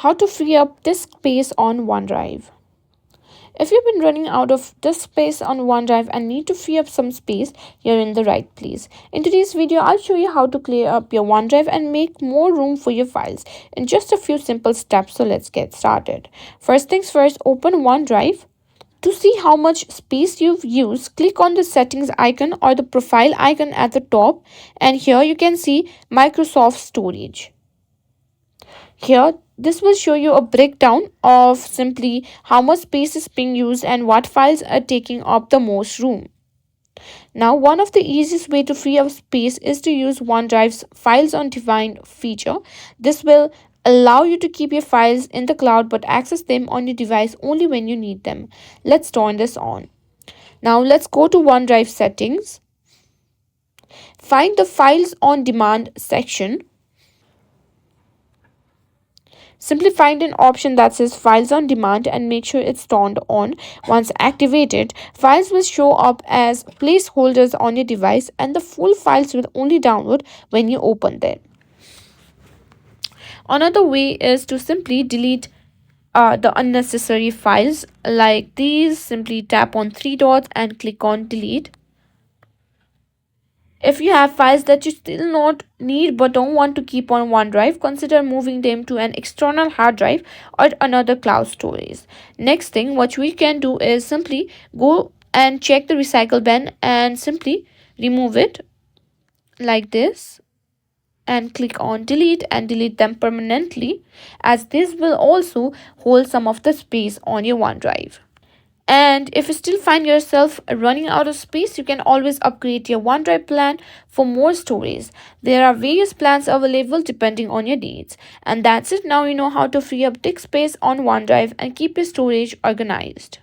How to free up disk space on OneDrive. If you've been running out of disk space on OneDrive and need to free up some space, you're in the right place. In today's video, I'll show you how to clear up your OneDrive and make more room for your files in just a few simple steps. So let's get started. First things first, open OneDrive. To see how much space you've used, click on the settings icon or the profile icon at the top, and here you can see Microsoft Storage. Here, this will show you a breakdown of simply how much space is being used and what files are taking up the most room. Now, one of the easiest way to free up space is to use OneDrive's Files on Demand feature. This will allow you to keep your files in the cloud but access them on your device only when you need them. Let's turn this on. Now, let's go to OneDrive settings. Find the Files on Demand section. Simply find an option that says Files on Demand and make sure it's turned on. Once activated, files will show up as placeholders on your device and the full files will only download when you open them. Another way is to simply delete the unnecessary files like these. Simply tap on three dots and click on delete. If you have files that you still not need but don't want to keep on OneDrive, consider moving them to an external hard drive or another cloud storage. Next thing, what we can do is simply go and check the recycle bin and simply remove it like this and click on delete and delete them permanently, as this will also hold some of the space on your OneDrive. And if you still find yourself running out of space, you can always upgrade your OneDrive plan for more storage. There are various plans available depending on your needs. And that's it. Now you know how to free up disk space on OneDrive and keep your storage organized.